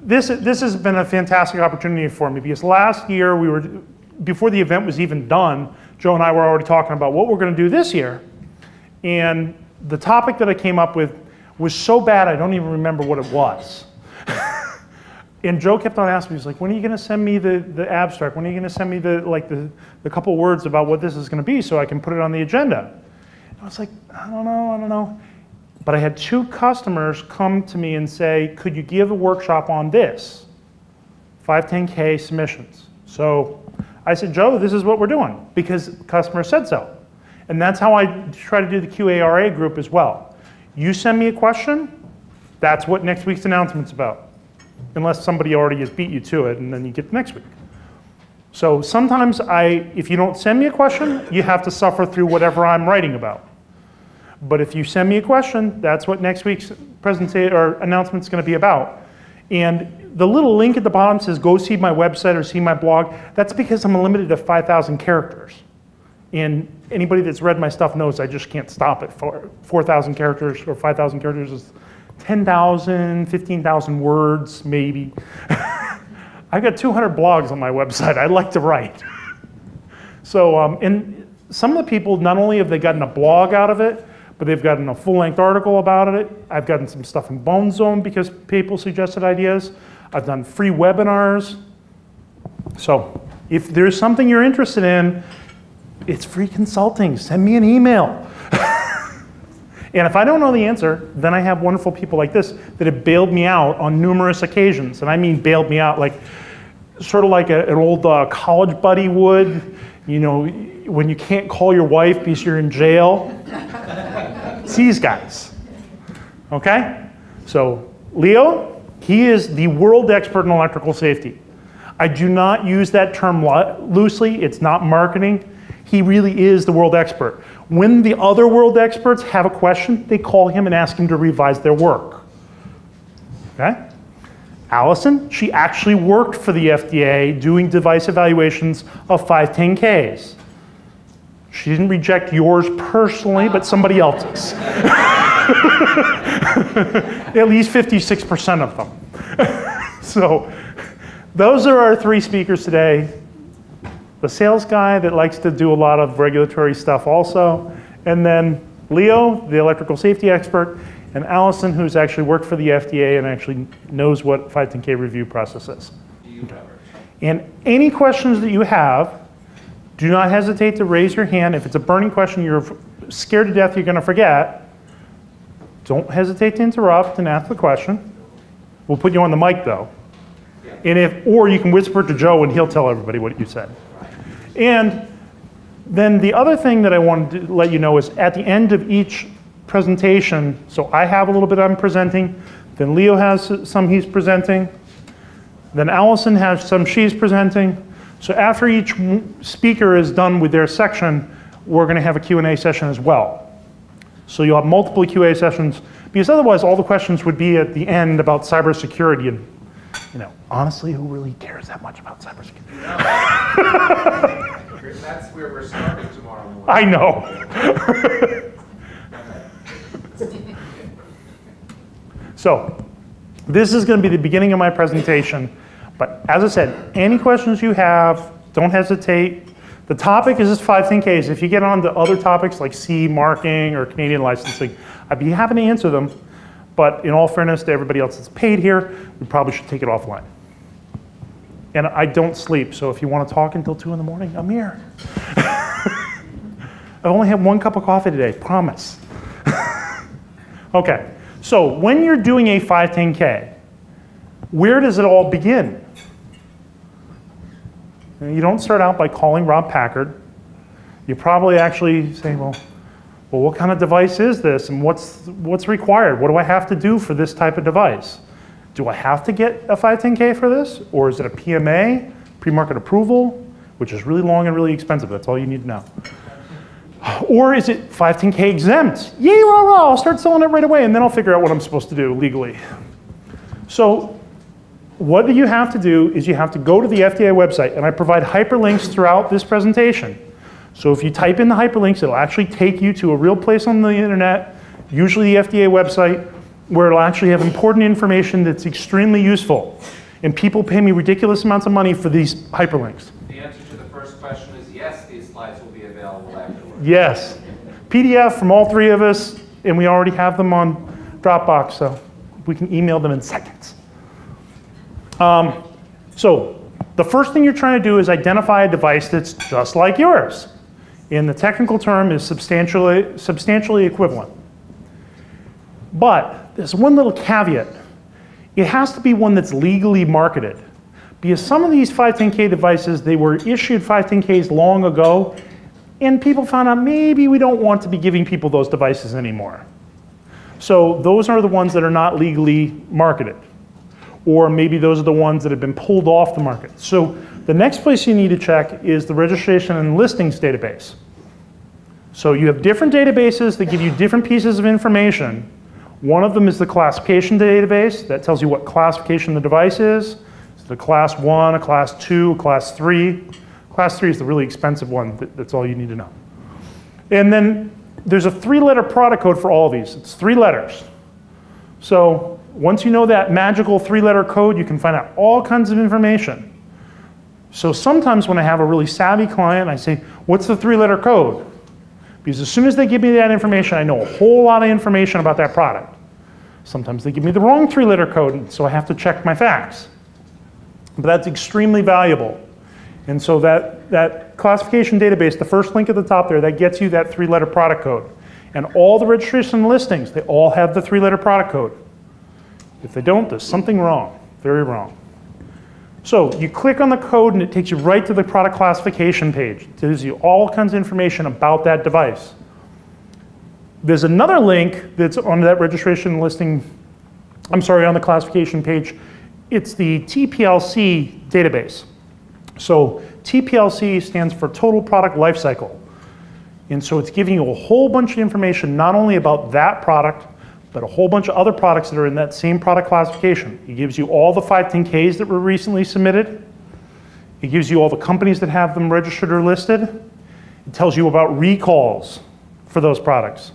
this has been a fantastic opportunity for me because last year before the event was even done, Joe and I were already talking about what we're going to do this year. And the topic that I came up with was so bad I don't even remember what it was. And Joe kept on asking me, he's like, when are you going to send me the abstract? When are you going to send me the couple words about what this is going to be so I can put it on the agenda? And I was like, I don't know. But I had 2 customers come to me and say, could you give a workshop on this? 510K submissions. So I said, Joe, this is what we're doing because the customer said so. And that's how I try to do the QARA group as well. You send me a question, that's what next week's announcement's about. Unless somebody already has beat you to it, and then you get next week. So sometimes if you don't send me a question, you have to suffer through whatever I'm writing about. But if you send me a question, that's what next week's presentation or announcement is going to be about. And the little link at the bottom says go see my website or see my blog. That's because I'm limited to 5,000 characters. And anybody that's read my stuff knows I just can't stop at 4,000 characters or 5,000 characters is 10,000, 15,000 words, maybe. I've got 200 blogs on my website. I like to write. So, and some of the people, not only have they gotten a blog out of it, but they've gotten a full-length article about it. I've gotten some stuff in Bone Zone because people suggested ideas. I've done free webinars. So if there's something you're interested in, it's free consulting. Send me an email. And if I don't know the answer, then I have wonderful people like this that have bailed me out on numerous occasions. And I mean bailed me out like, sort of like an old college buddy would, you know, when you can't call your wife because you're in jail. It's these guys, okay? So Leo, he is the world expert in electrical safety. I do not use that term loosely. It's not marketing. He really is the world expert. When the other world experts have a question, they call him and ask him to revise their work. Okay? Allison, she actually worked for the FDA doing device evaluations of 510Ks. She didn't reject yours personally, but somebody else's. At least 56% of them. So those are our 3 speakers today. The sales guy that likes to do a lot of regulatory stuff also, and then Leo, the electrical safety expert, and Allison, who's actually worked for the FDA and actually knows what 510K review process is. Okay. And any questions that you have, do not hesitate to raise your hand. If it's a burning question you're scared to death you're going to forget, don't hesitate to interrupt and ask the question. We'll put you on the mic though. And or you can whisper to Joe and he'll tell everybody what you said. And then the other thing that I wanted to let you know is at the end of each presentation, so I have a little bit I'm presenting, then Leo has some he's presenting, then Allison has some she's presenting. So after each speaker is done with their section, we're going to have a Q&A session as well. So you'll have multiple QA sessions, because otherwise all the questions would be at the end about cybersecurity. And you know, honestly, who really cares that much about cybersecurity? That's where we're starting tomorrow morning. I know. So this is going to be the beginning of my presentation. But as I said, any questions you have, don't hesitate. The topic is just 510Ks. If you get on to other topics like C marking or Canadian licensing, I'd be happy to answer them. But in all fairness to everybody else that's paid here, we probably should take it offline. And I don't sleep, so if you want to talk until 2 in the morning, I'm here. I've only had 1 cup of coffee today, promise. Okay, so when you're doing a 510K, where does it all begin? You don't start out by calling Rob Packard. You probably actually say, well, what kind of device is this and what's required? What do I have to do for this type of device? Do I have to get a 510K for this? Or is it a PMA, pre-market approval, which is really long and really expensive? That's all you need to know. Or is it 510K exempt? Yay, rah, rah, I'll start selling it right away and then I'll figure out what I'm supposed to do legally. So what you have to do is you have to go to the FDA website, and I provide hyperlinks throughout this presentation. So if you type in the hyperlinks, it'll actually take you to a real place on the internet, usually the FDA website, where it'll actually have important information that's extremely useful. And people pay me ridiculous amounts of money for these hyperlinks. The answer to the first question is yes, these slides will be available afterwards. Yes. PDF from all three of us, and we already have them on Dropbox, so we can email them in seconds. So the first thing you're trying to do is identify a device that's just like yours. And the technical term is substantially equivalent. But there's one little caveat. It has to be one that's legally marketed. Because some of these 510K devices, they were issued 510Ks long ago, and people found out maybe we don't want to be giving people those devices anymore. So those are the ones that are not legally marketed. Or maybe those are the ones that have been pulled off the market. So the next place you need to check is the registration and listings database. So you have different databases that give you different pieces of information. One of them is the classification database that tells you what classification the device is. It's the class 1, a class 2, a class 3. Class 3 is the really expensive one. That's all you need to know. And then there's a 3-letter product code for all of these. It's 3 letters. So once you know that magical 3-letter code, you can find out all kinds of information. So sometimes when I have a really savvy client, I say, what's the 3-letter code? Because as soon as they give me that information, I know a whole lot of information about that product. Sometimes they give me the wrong 3-letter code, so I have to check my facts. But that's extremely valuable. And so that classification database, the first link at the top there, that gets you that 3-letter product code. And all the registration listings, they all have the 3-letter product code. If they don't, there's something wrong, very wrong. So you click on the code and it takes you right to the product classification page. It tells you all kinds of information about that device. There's another link that's on that registration listing, on the classification page. It's the TPLC database. So TPLC stands for Total Product Lifecycle. And so it's giving you a whole bunch of information, not only about that product, but a whole bunch of other products that are in that same product classification. It gives you all the 510Ks that were recently submitted. It gives you all the companies that have them registered or listed. It tells you about recalls for those products.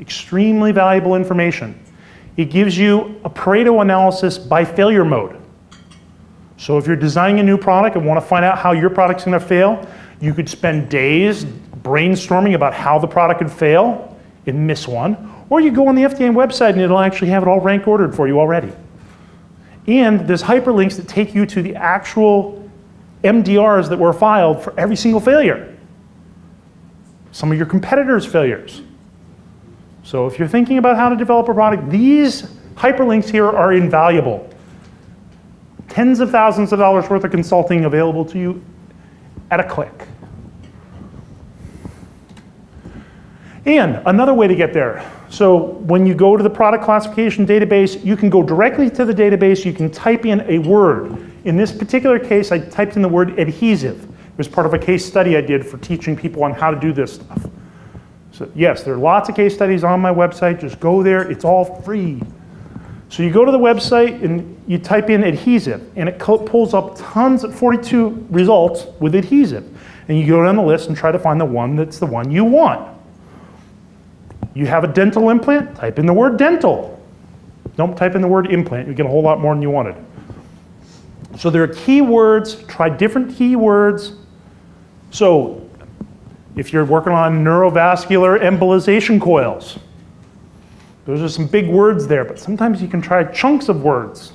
Extremely valuable information. It gives you a Pareto analysis by failure mode. So if you're designing a new product and want to find out how your product's going to fail, you could spend days brainstorming about how the product could fail and miss one. Or you go on the FDA website and it'll actually have it all rank ordered for you already. And there's hyperlinks that take you to the actual MDRs that were filed for every single failure. Some of your competitors' failures. So if you're thinking about how to develop a product, these hyperlinks here are invaluable. Tens of thousands of dollars worth of consulting available to you at a click. And another way to get there. So when you go to the product classification database, you can go directly to the database. You can type in a word. In this particular case, I typed in the word adhesive. It was part of a case study I did for teaching people on how to do this stuff. So yes, there are lots of case studies on my website. Just go there. It's all free. So you go to the website and you type in adhesive, and it pulls up tons of 42 results with adhesive. And you go down the list and try to find the one that's the one you want. You have a dental implant, type in the word dental. Don't type in the word implant, you get a whole lot more than you wanted. So there are keywords, try different keywords. So if you're working on neurovascular embolization coils, those are some big words there, but sometimes you can try chunks of words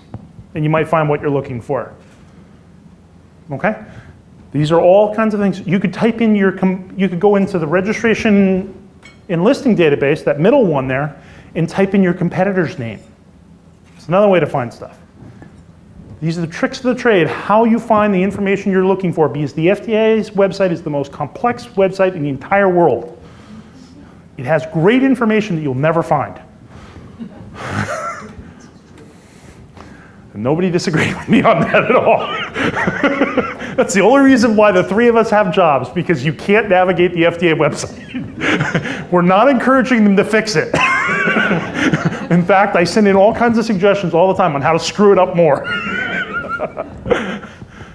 and you might find what you're looking for. Okay? These are all kinds of things. You could type in you could go into the registration and listing database, that middle one there, and type in your competitor's name. It's another way to find stuff. These are the tricks of the trade, how you find the information you're looking for, because the FDA's website is the most complex website in the entire world. It has great information that you'll never find. And nobody disagreed with me on that at all. That's the only reason why the three of us have jobs, because you can't navigate the FDA website. We're not encouraging them to fix it. In fact, I send in all kinds of suggestions all the time on how to screw it up more.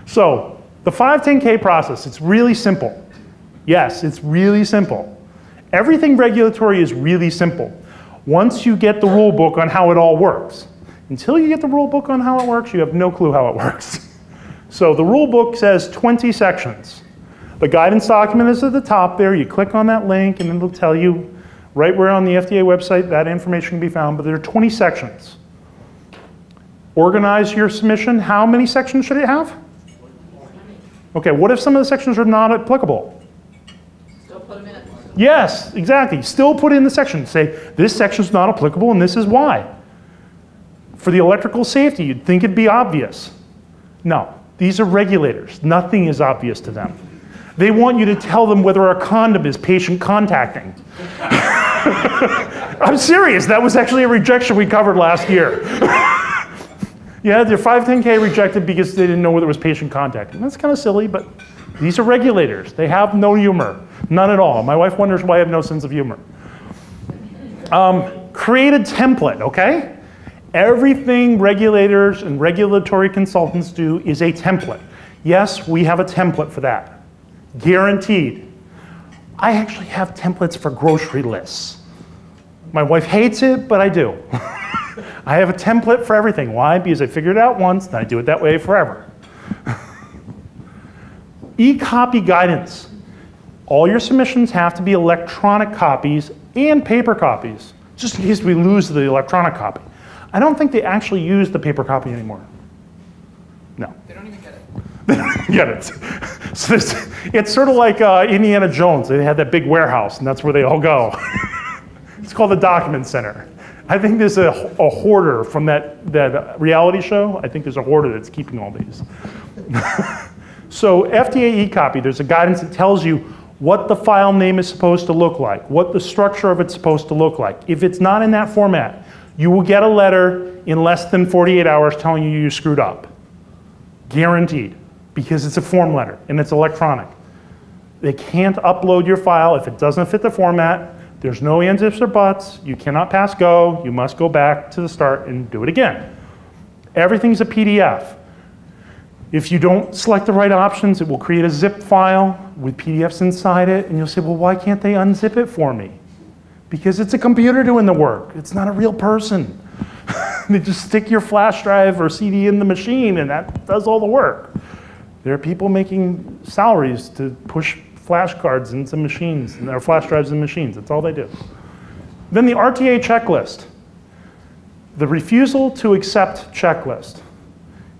So, the 510K process, it's really simple. Yes, it's really simple. Everything regulatory is really simple. once you get the rule book on how it all works. Until you get the rule book on how it works, you have no clue how it works. So the rule book says 20 sections. The guidance document is at the top there. You click on that link and it'll tell you right where on the FDA website that information can be found, but there are 20 sections. Organize your submission. How many sections should it have? Okay, what if some of the sections are not applicable? Still put them in. Yes, exactly. Still put in the section. Say, this section is not applicable and this is why. For the electrical safety, you'd think it'd be obvious. No, these are regulators. Nothing is obvious to them. They want you to tell them whether a condom is patient contacting. I'm serious, that was actually a rejection we covered last year. Yeah, their 510K rejected because they didn't know whether it was patient contacting. That's kind of silly, but these are regulators. They have no humor, none at all. My wife wonders why I have no sense of humor. Create a template, okay? Everything regulators and regulatory consultants do is a template. Yes, we have a template for that. Guaranteed. I actually have templates for grocery lists. My wife hates it, but I do. I have a template for everything. Why? Because I figured it out once, and I do it that way forever. E-copy guidance. All your submissions have to be electronic copies and paper copies, just in case we lose the electronic copy. I don't think they actually use the paper copy anymore. No. They don't even get it. They don't get it. So it's sort of like Indiana Jones. They had that big warehouse, and that's where they all go. It's called the Document Center. I think there's a hoarder from that reality show. I think there's a hoarder that's keeping all these. So FDA e-copy, there's a guidance that tells you what the file name is supposed to look like, what the structure of it's supposed to look like. If it's not in that format, you will get a letter in less than 48 hours telling you you screwed up. Guaranteed, because it's a form letter and it's electronic. They can't upload your file if it doesn't fit the format. There's no ands, ifs, or buts. You cannot pass go. You must go back to the start and do it again. Everything's a PDF. If you don't select the right options, it will create a zip file with PDFs inside it, and you'll say, well, why can't they unzip it for me? Because it's a computer doing the work. It's not a real person. They just stick your flash drive or CD in the machine, and that does all the work. There are people making salaries to push flash cards into machines, or flash drives in machines. That's all they do. Then the RTA checklist. The refusal to accept checklist.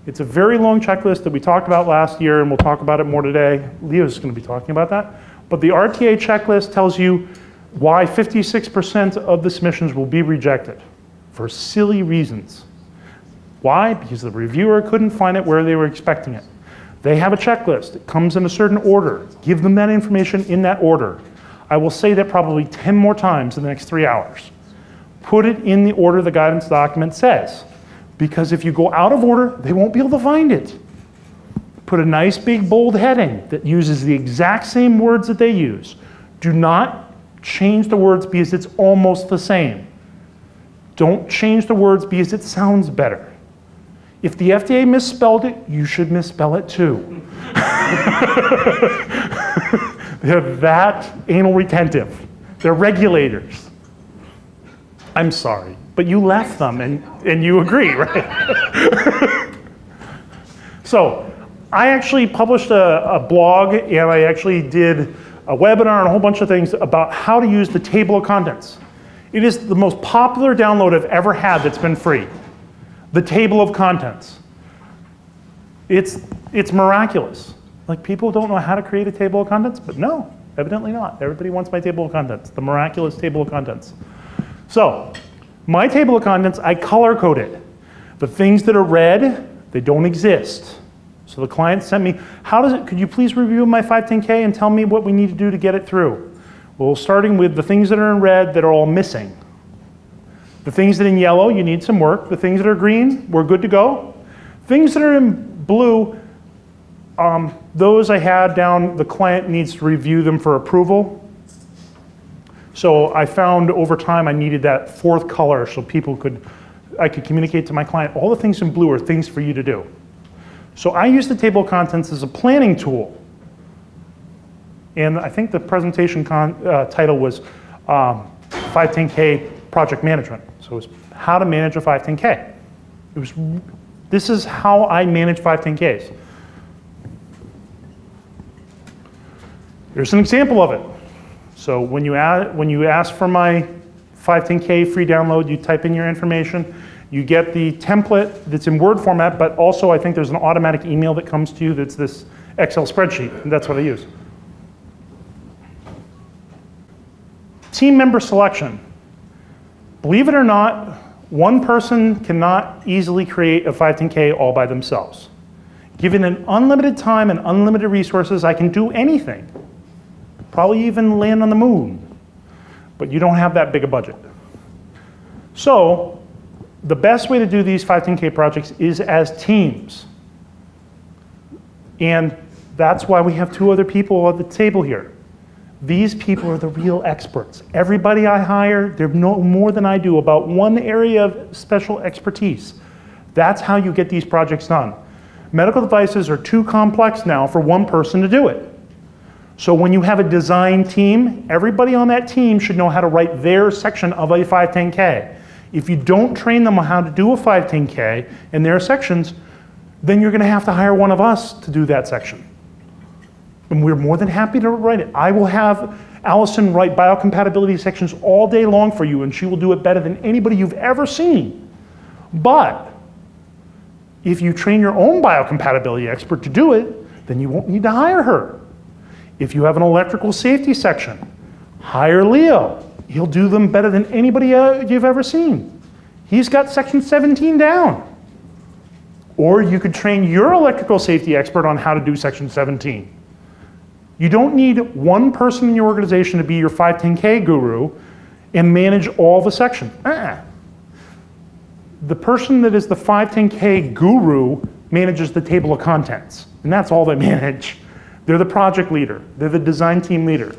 It's a very long checklist that we talked about last year, and we'll talk about it more today. Leo's going to be talking about that. But the RTA checklist tells you why 56% of the submissions will be rejected for silly reasons. Why? Because the reviewer couldn't find it where they were expecting it. They have a checklist. It comes in a certain order. Give them that information in that order. I will say that probably 10 more times in the next 3 hours. Put it in the order the guidance document says. Because if you go out of order, they won't be able to find it. Put a nice big bold heading that uses the exact same words that they use. Do not change the words because it's almost the same. Don't change the words because it sounds better. If the FDA misspelled it, you should misspell it too. They're that anal retentive. They're regulators. I'm sorry, but you left them and you agree, right? So I actually published a blog, and I actually did a webinar and a whole bunch of things about how to use the table of contents. It is the most popular download I've ever had that's been free. The table of contents. It's miraculous. Like, people don't know how to create a table of contents, but no, evidently not. Everybody wants my table of contents, the miraculous table of contents. So, my table of contents, I color coded. The things that are red, they don't exist. So the client sent me, could you please review my 510K and tell me what we need to do to get it through? Well, starting with the things that are in red that are all missing. The things that are in yellow, you need some work. The things that are green, we're good to go. Things that are in blue, those I had down, the client needs to review them for approval. So I found over time I needed that fourth color so I could communicate to my client, all the things in blue are things for you to do. So I use the table of contents as a planning tool. And I think the presentation title was 510K project management. So it was how to manage a 510K. This is how I manage 510Ks. Here's an example of it. So when you ask for my 510K free download, you type in your information, you get the template that's in Word format, but also I think there's an automatic email that comes to you that's this Excel spreadsheet, and that's what I use. Team member selection. Believe it or not, one person cannot easily create a 510K all by themselves. Given an unlimited time and unlimited resources, I can do anything. Probably even land on the moon. But you don't have that big a budget. So, the best way to do these 510K projects is as teams. And that's why we have two other people at the table here. These people are the real experts. Everybody I hire, they know more than I do about one area of special expertise. That's how you get these projects done. Medical devices are too complex now for one person to do it. So when you have a design team, everybody on that team should know how to write their section of a 510K. If you don't train them on how to do a 510K in their sections, then you're going to have to hire one of us to do that section. And we're more than happy to write it. I will have Allison write biocompatibility sections all day long for you, and she will do it better than anybody you've ever seen. But if you train your own biocompatibility expert to do it, then you won't need to hire her. If you have an electrical safety section, hire Leo. He'll do them better than anybody you've ever seen. He's got section 17 down. Or you could train your electrical safety expert on how to do section 17. You don't need one person in your organization to be your 510K guru and manage all the sections. The person that is the 510K guru manages the table of contents, and that's all they manage. They're the project leader. They're the design team leader.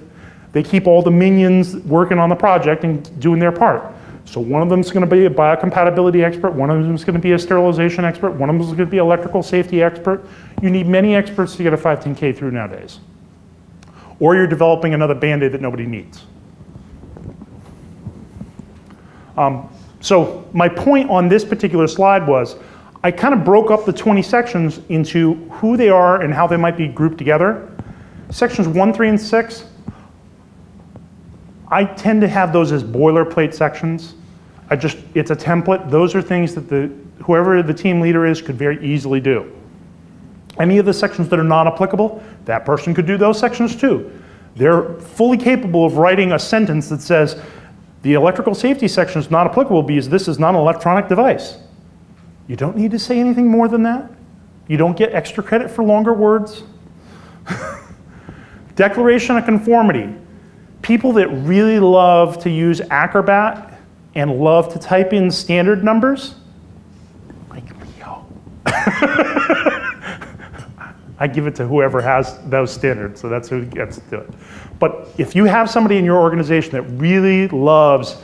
They keep all the minions working on the project and doing their part. So one of them is going to be a biocompatibility expert, one of them is going to be a sterilization expert, one of them is going to be an electrical safety expert. You need many experts to get a 510K through nowadays. Or you're developing another Band-Aid that nobody needs. So my point on this particular slide was, I kind of broke up the 20 sections into who they are and how they might be grouped together. Sections 1, 3, and 6, I tend to have those as boilerplate sections. It's a template. Those are things that whoever the team leader is could very easily do. Any of the sections that are not applicable, that person could do those sections too. They're fully capable of writing a sentence that says, the electrical safety section is not applicable because this is not an electronic device. You don't need to say anything more than that. You don't get extra credit for longer words. Declaration of conformity. People that really love to use Acrobat and love to type in standard numbers, like Leo. I give it to whoever has those standards, so that's who gets to do it. But if you have somebody in your organization that really loves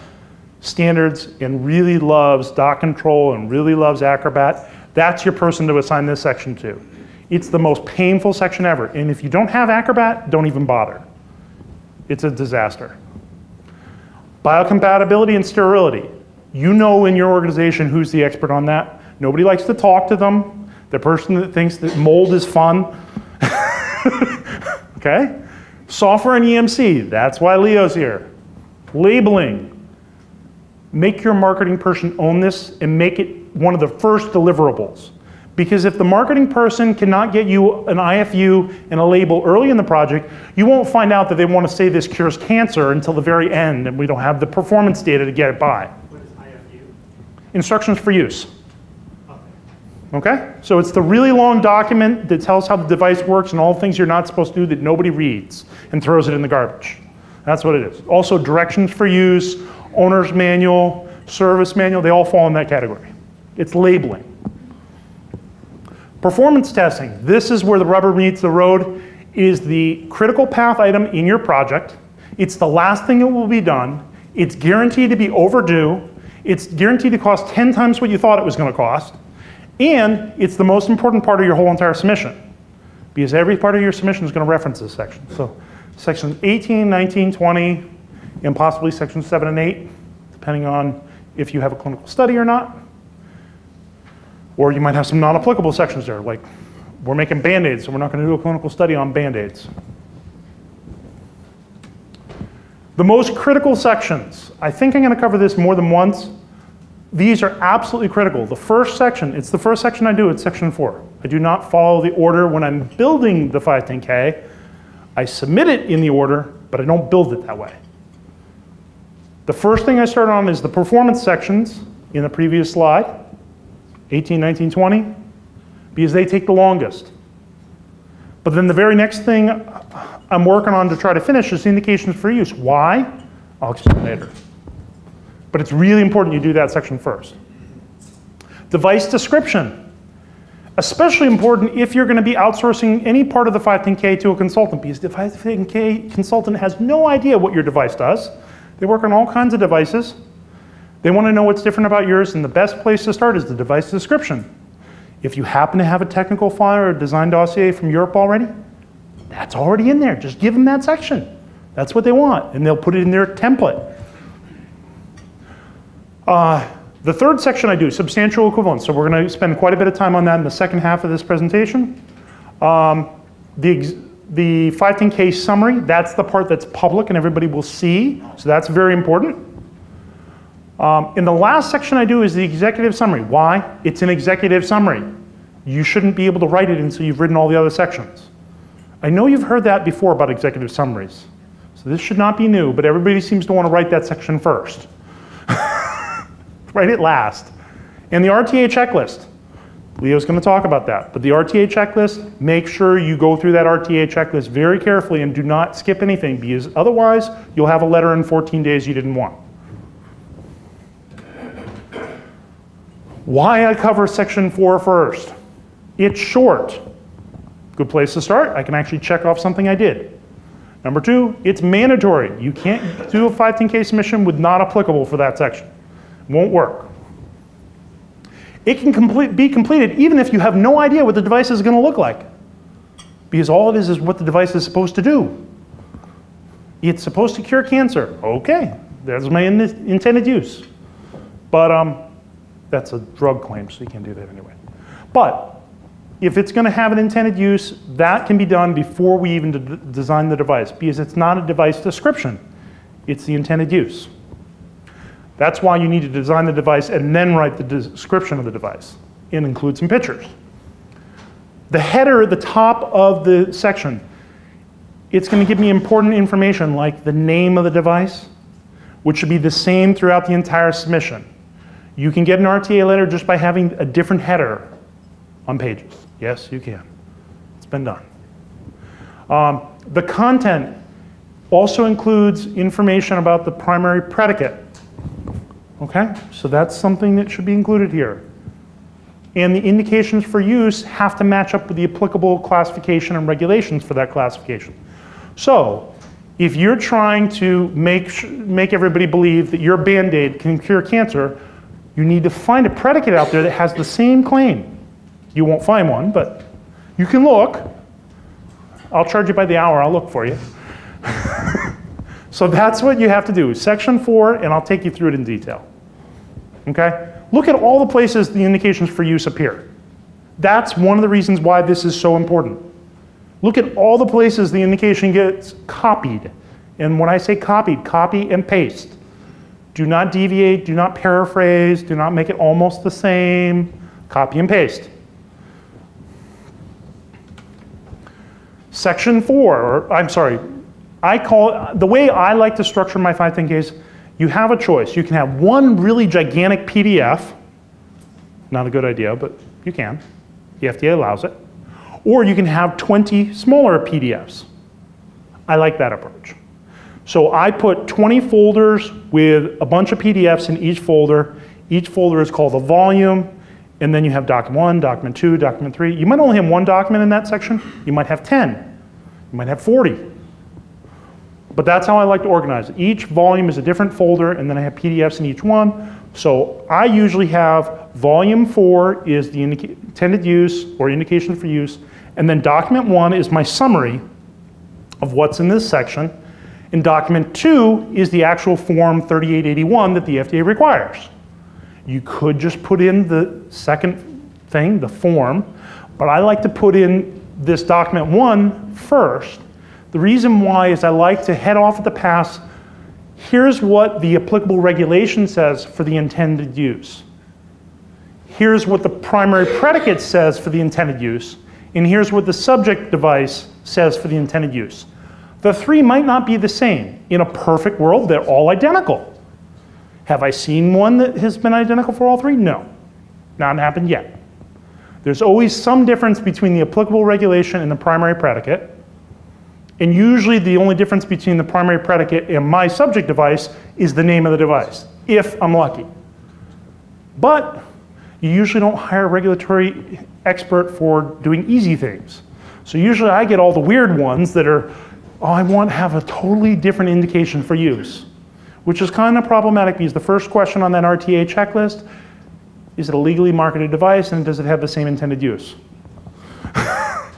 standards and really loves dot control and really loves Acrobat, that's your person to assign this section to. It's the most painful section ever. And if you don't have Acrobat, don't even bother. It's a disaster. Biocompatibility and sterility. You know in your organization who's the expert on that. Nobody likes to talk to them. The person that thinks that mold is fun. Okay? Software and EMC, that's why Leo's here. Labeling. Make your marketing person own this and make it one of the first deliverables. Because if the marketing person cannot get you an IFU and a label early in the project, you won't find out that they want to say this cures cancer until the very end and we don't have the performance data to get it by. What is IFU? Instructions for use. Okay? So it's the really long document that tells how the device works and all the things you're not supposed to do that nobody reads and throws it in the garbage. That's what it is. Also directions for use, owner's manual, service manual, they all fall in that category. It's labeling. Performance testing. This is where the rubber meets the road. It is the critical path item in your project. It's the last thing that will be done. It's guaranteed to be overdue. It's guaranteed to cost 10 times what you thought it was going to cost. And it's the most important part of your whole entire submission, because every part of your submission is going to reference this section. So sections 18, 19, 20, and possibly sections 7 and 8, depending on if you have a clinical study or not. Or you might have some non-applicable sections there, like we're making Band-Aids, so we're not going to do a clinical study on Band-Aids. The most critical sections, I think I'm going to cover this more than once. These are absolutely critical. The first section, it's the first section I do, it's section 4. I do not follow the order when I'm building the 510K. I submit it in the order, but I don't build it that way. The first thing I start on is the performance sections in the previous slide, 18, 19, 20, because they take the longest. But then the very next thing I'm working on to try to finish is indications for use. Why? I'll explain later. But it's really important you do that section first. Device description. Especially important if you're going to be outsourcing any part of the 510K to a consultant, because the 510K consultant has no idea what your device does. They work on all kinds of devices. They want to know what's different about yours, and the best place to start is the device description. If you happen to have a technical file or a design dossier from Europe already, that's already in there. Just give them that section. That's what they want, and they'll put it in their template. The third section I do, substantial equivalence. So we're going to spend quite a bit of time on that in the second half of this presentation. The 510K summary, that's the part that's public and everybody will see. So that's very important. In the last section I do is the executive summary. Why? It's an executive summary. You shouldn't be able to write it until you've written all the other sections. I know you've heard that before about executive summaries. So this should not be new, but everybody seems to want to write that section first. Write it last. And the RTA checklist. Leo's going to talk about that. But the RTA checklist, make sure you go through that RTA checklist very carefully and do not skip anything, because otherwise you'll have a letter in 14 days you didn't want. Why I cover section 4 first? It's short. Good place to start. I can actually check off something I did. Number 2, it's mandatory. You can't do a 510K submission with not applicable for that section. Won't work. It can be completed even if you have no idea what the device is going to look like, because all it is what the device is supposed to do. It's supposed to cure cancer. Okay, that's my intended use. But that's a drug claim, so you can't do that anyway. But if it's going to have an intended use, that can be done before we even design the device, because it's not a device description. It's the intended use. That's why you need to design the device and then write the description of the device and include some pictures. The header at the top of the section, it's going to give me important information like the name of the device, which should be the same throughout the entire submission. You can get an RTA letter just by having a different header on pages. Yes, you can. It's been done. The content also includes information about the primary predicate. Okay, so that's something that should be included here. And the indications for use have to match up with the applicable classification and regulations for that classification. So if you're trying to make everybody believe that your Band-Aid can cure cancer, you need to find a predicate out there that has the same claim. You won't find one, but you can look. I'll charge you by the hour, I'll look for you. So that's what you have to do. Section 4, and I'll take you through it in detail. Okay? Look at all the places the indications for use appear. That's one of the reasons why this is so important. Look at all the places the indication gets copied. And when I say copied, copy and paste. Do not deviate, do not paraphrase, do not make it almost the same. Copy and paste. Section 4, or I'm sorry, the way I like to structure my 510Ks, you have a choice. You can have one really gigantic PDF, not a good idea, but you can. The FDA allows it. Or you can have 20 smaller PDFs. I like that approach. So I put 20 folders with a bunch of PDFs in each folder. Each folder is called a volume, and then you have document 1, document 2, document 3. You might only have one document in that section. You might have 10. You might have 40. But that's how I like to organize it. Each volume is a different folder, and then I have PDFs in each one. So I usually have volume 4 is the intended use or indication for use, and then document 1 is my summary of what's in this section, And document 2 is the actual form 3881 that the FDA requires. You could just put in the second thing, the form, but I like to put in this document 1 first. The reason why is I like to head off at the pass. Here's what the applicable regulation says for the intended use. Here's what the primary predicate says for the intended use. And here's what the subject device says for the intended use. The 3 might not be the same. In a perfect world, they're all identical. Have I seen one that has been identical for all 3? No, not happened yet. There's always some difference between the applicable regulation and the primary predicate. And usually the only difference between the primary predicate and my subject device is the name of the device, if I'm lucky. But you usually don't hire a regulatory expert for doing easy things. So usually I get all the weird ones that are, oh, I want to have a totally different indication for use, which is kind of problematic because the first question on that RTA checklist, is it a legally marketed device and does it have the same intended use?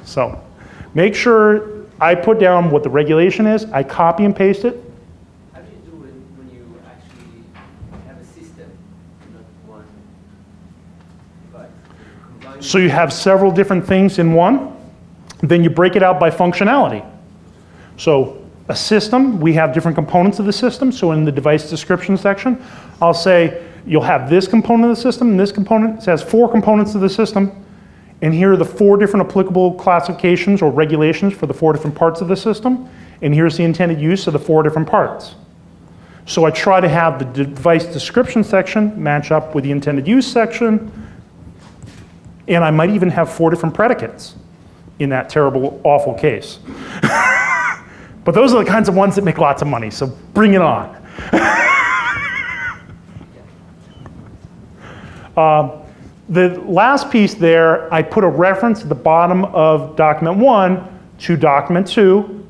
So make sure I put down what the regulation is, I copy and paste it. How do you do it when you actually have a system, not one device? So you have several different things in one, then you break it out by functionality. So a system, we have different components of the system. So in the device description section, I'll say you'll have this component of the system and this component. It has 4 components of the system. And here are the 4 different applicable classifications or regulations for the 4 different parts of the system. And here's the intended use of the 4 different parts. So I try to have the device description section match up with the intended use section. And I might even have 4 different predicates in that terrible, awful case. But those are the kinds of ones that make lots of money, so bring it on. The last piece there, I put a reference at the bottom of document 1 to document 2,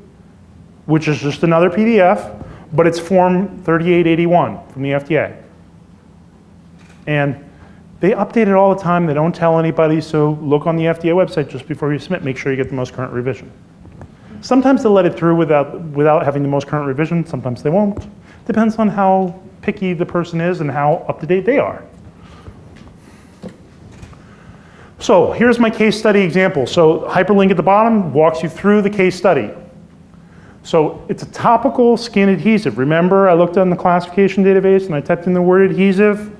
which is just another PDF, but it's form 3881 from the FDA. And they update it all the time. They don't tell anybody, so look on the FDA website just before you submit. Make sure you get the most current revision. Sometimes they'll let it through without having the most current revision. Sometimes they won't. Depends on how picky the person is and how up to date they are. So here's my case study example. So hyperlink at the bottom walks you through the case study. So it's a topical skin adhesive. Remember, I looked on the classification database and I typed in the word adhesive.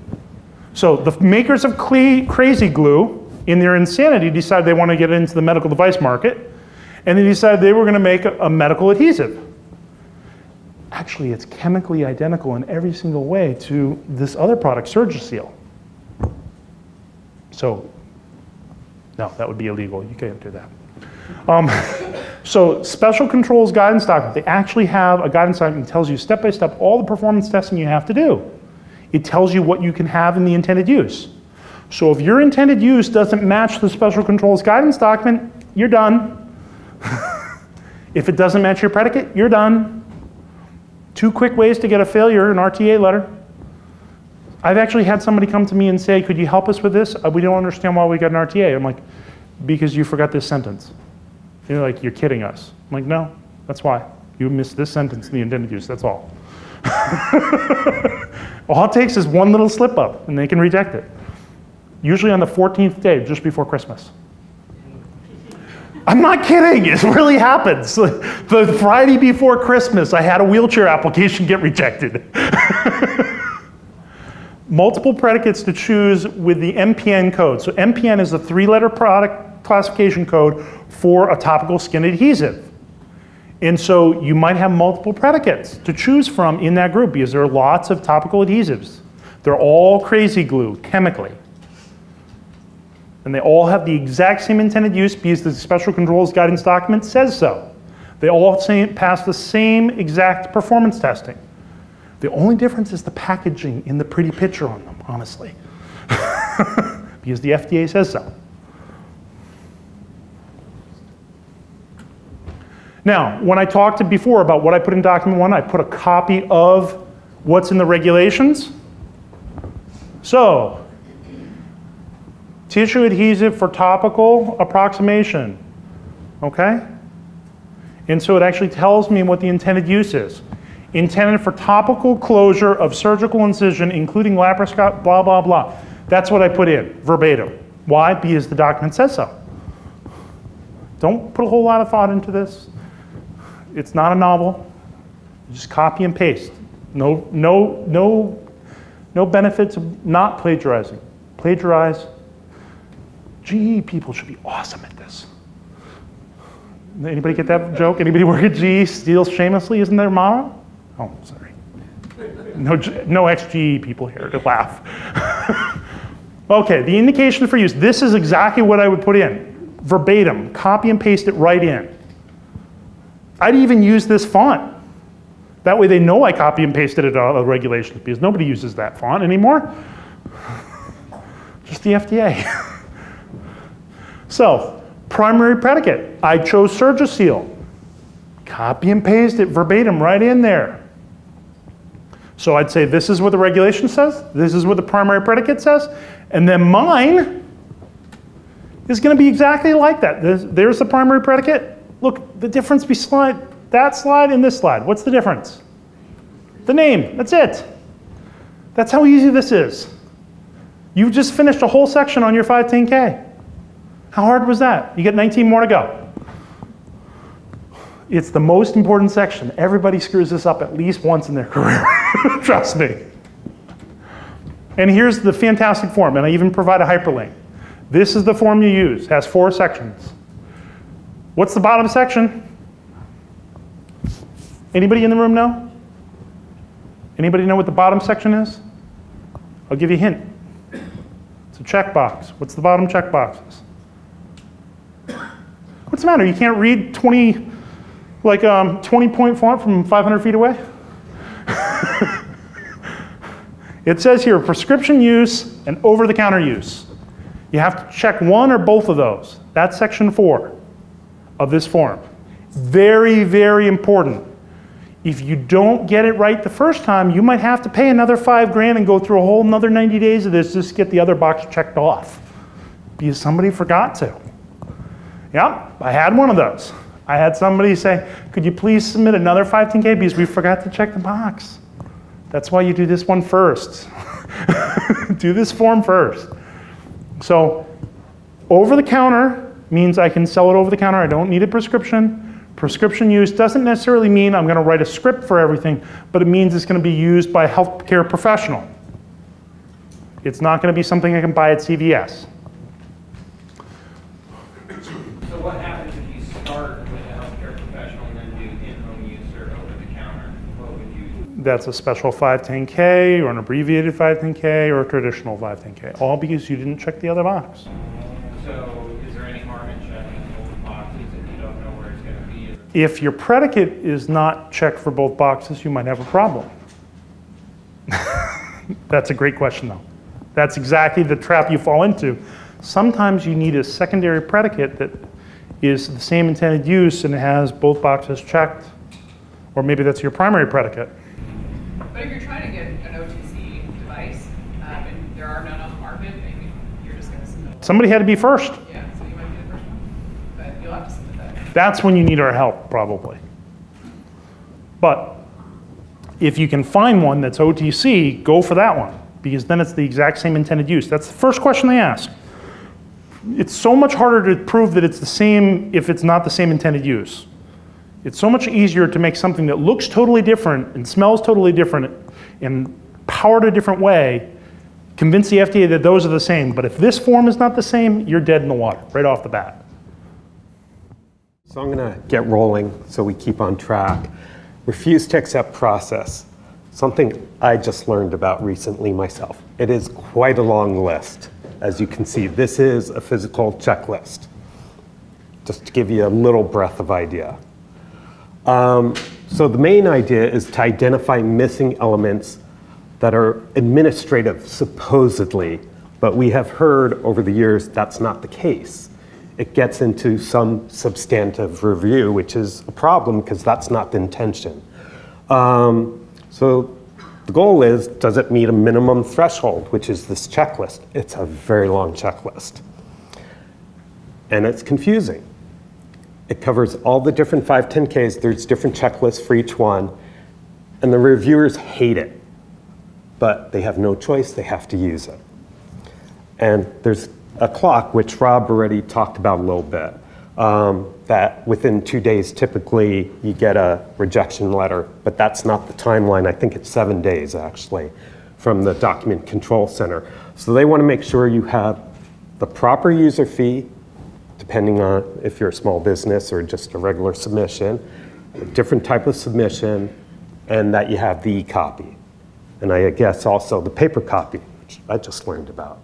So the makers of Crazy Glue, in their insanity, decided they want to get into the medical device market. And they decided they were going to make a medical adhesive. Actually, it's chemically identical in every single way to this other product, Surgiseal. So, no, that would be illegal. You can't do that. So, special controls guidance document. They actually have a guidance document that tells you step by step all the performance testing you have to do. It tells you what you can have in the intended use. So, if your intended use doesn't match the special controls guidance document, you're done. If it doesn't match your predicate, you're done. 2 quick ways to get a failure, an RTA letter. I've actually had somebody come to me and say, could you help us with this? We don't understand why we got an RTA. I'm like, because you forgot this sentence. You're like, you're kidding us. I'm like, no, that's why. You missed this sentence in the intended use, that's all. All it takes is one little slip up and they can reject it. Usually on the 14th day, just before Christmas. I'm not kidding, it really happens. The Friday before Christmas, I had a wheelchair application get rejected. Multiple predicates to choose with the MPN code. So MPN is the 3-letter product classification code for a topical skin adhesive. And so you might have multiple predicates to choose from in that group because there are lots of topical adhesives. They're all Crazy Glue, chemically. And they all have the exact same intended use because the special controls guidance document says so. They all pass the same exact performance testing. The only difference is the packaging in the pretty picture on them, honestly. Because the FDA says so. Now, when I talked before about what I put in document 1, I put a copy of what's in the regulations. So, tissue adhesive for topical approximation, okay? And so it actually tells me what the intended use is. Intended for topical closure of surgical incision, including laparoscopic, blah, blah, blah. That's what I put in, verbatim. Why? Because the document says so. Don't put a whole lot of thought into this. It's not a novel. Just copy and paste. No benefits of not plagiarizing. Plagiarize. GE people should be awesome at this. Anybody get that joke? Anybody work at GE? Steal shamelessly, isn't their motto? Oh, sorry. No ex-GE people here to laugh. Okay, the indication for use. This is exactly what I would put in. Verbatim, copy and paste it right in. I'd even use this font. That way they know I copy and pasted it out of regulations because nobody uses that font anymore. Just the FDA. So, primary predicate. I chose Surgiseal. Copy and paste it verbatim right in there. So I'd say this is what the regulation says, this is what the primary predicate says, and then mine is going to be exactly like that. There's the primary predicate. Look, the difference between that slide and this slide. What's the difference? The name, that's it. That's how easy this is. You've just finished a whole section on your 510K. How hard was that? You get 19 more to go. It's the most important section. Everybody screws this up at least once in their career. Trust me. And here's the fantastic form, and I even provide a hyperlink. This is the form you use. It has 4 sections. What's the bottom section? Anybody in the room know? Anybody know what the bottom section is? I'll give you a hint. It's a checkbox. What's the bottom checkboxes? What's the matter? You can't read 20-point font from 500 feet away? It says here, prescription use and over-the-counter use. You have to check one or both of those. That's section 4 of this form. Very, very important. If you don't get it right the first time, you might have to pay another $5 grand and go through a whole another 90 days of this just to get the other box checked off because somebody forgot to. Yeah, I had one of those. I had somebody say, could you please submit another 510K because we forgot to check the box. That's why you do this one first. Do this form first. So over the counter means I can sell it over the counter. I don't need a prescription. Prescription use doesn't necessarily mean I'm going to write a script for everything, but it means it's going to be used by a healthcare professional. It's not going to be something I can buy at CVS. So what happens if you start with a healthcare professional and then do in-home use or over-the-counter? What would you do? That's a special 510K or an abbreviated 510K or a traditional 510K, all because you didn't check the other box. So is there any harm in checking both boxes if you don't know where it's going to be? If your predicate is not checked for both boxes, you might have a problem. That's a great question, though. That's exactly the trap you fall into. Sometimes you need a secondary predicate that is the same intended use and it has both boxes checked, or maybe that's your primary predicate. But if you're trying to get an OTC device, and there are none on the market, maybe you're just going to submit. Somebody had to be first. Yeah, so you might be the first one, but you'll have to submit that. That's when you need our help, probably. But if you can find one that's OTC, go for that one, because then it's the exact same intended use. That's the first question they ask. It's so much harder to prove that it's the same if it's not the same intended use. It's so much easier to make something that looks totally different and smells totally different and powered a different way, convince the FDA that those are the same. But if this form is not the same, you're dead in the water right off the bat. So I'm going to get rolling so we keep on track. Refuse to accept process, something I just learned about recently myself. It is quite a long list. As you can see, this is a physical checklist, just to give you a little breadth of idea. So the main idea is to identify missing elements that are administrative, supposedly, but we have heard over the years that's not the case. It gets into some substantive review, which is a problem because that's not the intention. So the goal is, does it meet a minimum threshold, which is this checklist? It's a very long checklist. And it's confusing. It covers all the different 510Ks. There's different checklists for each one. And the reviewers hate it, but they have no choice, they have to use it. And there's a clock, which Rob already talked about a little bit, that within 2 days, typically, you get a rejection letter, but that's not the timeline. I think it's 7 days, actually, from the Document Control Center. So they want to make sure you have the proper user fee, depending on if you're a small business or just a regular submission, a different type of submission, and that you have the e-copy. And I guess also the paper copy, which I just learned about.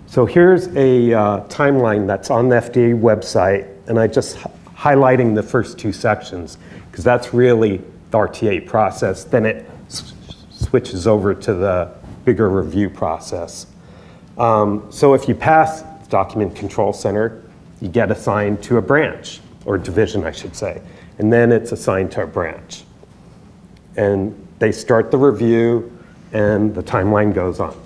So here's a timeline that's on the FDA website, and I just highlighting the first 2 sections, because that's really the RTA process. Then it switches over to the bigger review process. So if you pass the Document Control Center, you get assigned to a branch, or division, I should say, and then it's assigned to a branch. And they start the review, and the timeline goes on.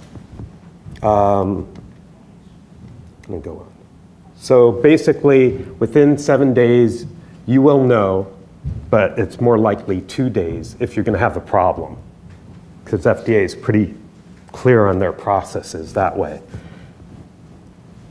Let me go on. So basically, within 7 days, you will know, but it's more likely 2 days if you're going to have a problem, because FDA is pretty clear on their processes that way.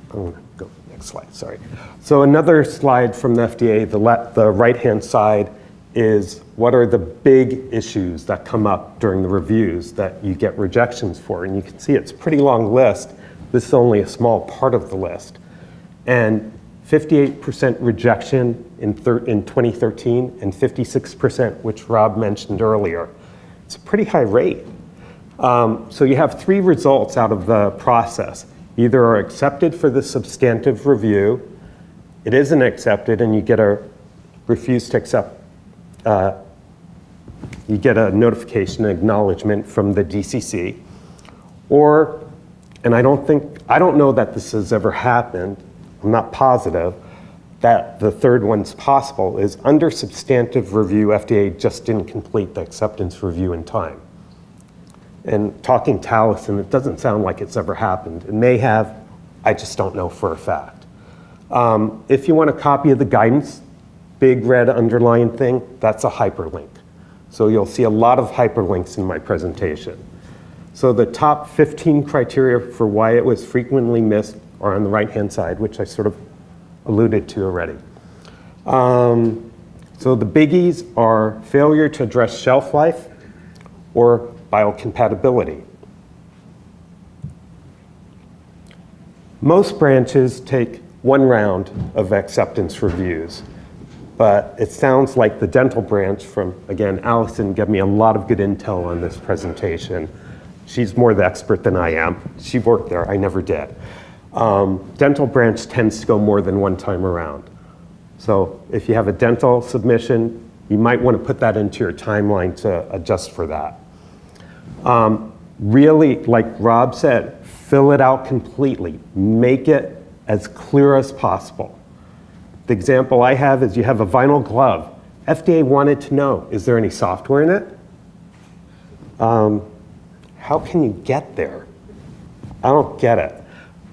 I'm going to go next slide, sorry. So another slide from the FDA, the right-hand side, is what are the big issues that come up during the reviews that you get rejections for. And you can see it's a pretty long list. This is only a small part of the list. And 58% rejection in 2013 and 56%, which Rob mentioned earlier. It's a pretty high rate. So you have 3 results out of the process. Either are accepted for the substantive review, it isn't accepted, and you get a refuse to accept. You get a notification, acknowledgement from the DCC, or, and I don't know that this has ever happened, I'm not positive, that the third one's possible, is under substantive review, FDA just didn't complete the acceptance review in time. And talking to Allison, it doesn't sound like it's ever happened. It may have, I just don't know for a fact. If you want a copy of the guidance, big red underlined thing, that's a hyperlink. So you'll see a lot of hyperlinks in my presentation. So the top 15 criteria for why it was frequently missed are on the right-hand side, which I sort of alluded to already. So the biggies are failure to address shelf life or biocompatibility. Most branches take 1 round of acceptance reviews, but it sounds like the dental branch from, again, Allison gave me a lot of good intel on this presentation. She's more the expert than I am. She worked there, I never did. Dental branch tends to go more than 1 time around. So if you have a dental submission, you might want to put that into your timeline to adjust for that. Really, like Rob said, fill it out completely. Make it as clear as possible. The example I have is you have a vinyl glove. FDA wanted to know, is there any software in it? How can you get there? I don't get it.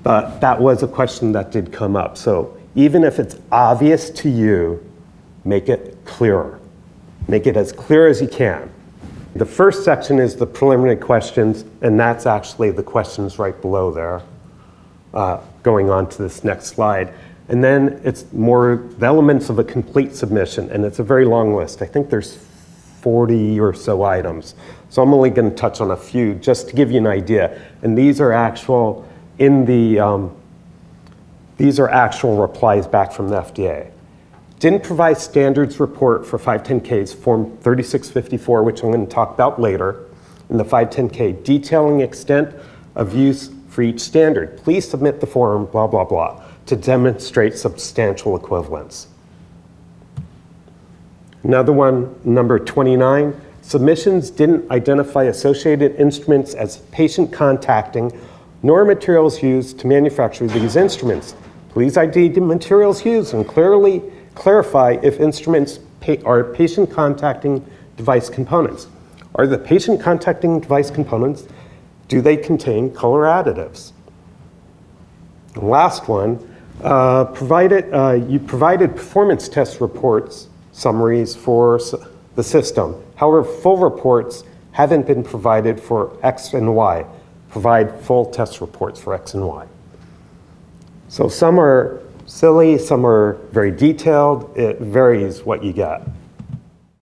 But that was a question that did come up. So even if it's obvious to you, make it clearer. Make it as clear as you can. The first section is the preliminary questions, and that's actually the questions right below there, going on to this next slide. And then it's more the elements of a complete submission, and it's a very long list. I think there's 40 or so items. So I'm only going to touch on a few just to give you an idea. And these are actual these are actual replies back from the FDA. Didn't provide standards report for 510Ks, Form 3654, which I'm going to talk about later, in the 510K, detailing extent of use for each standard. Please submit the form, blah, blah, blah, to demonstrate substantial equivalence. Another one, number 29, submissions didn't identify associated instruments as patient contacting, nor materials used to manufacture these instruments. Please ID the materials used and clearly clarify if instruments are patient contacting device components. Are the patient contacting device components, do they contain color additives? The last one, you provided performance test reports, summaries for the system. However, full reports haven't been provided for X and Y. Provide full test reports for X and Y. So some are silly, some are very detailed. It varies what you get.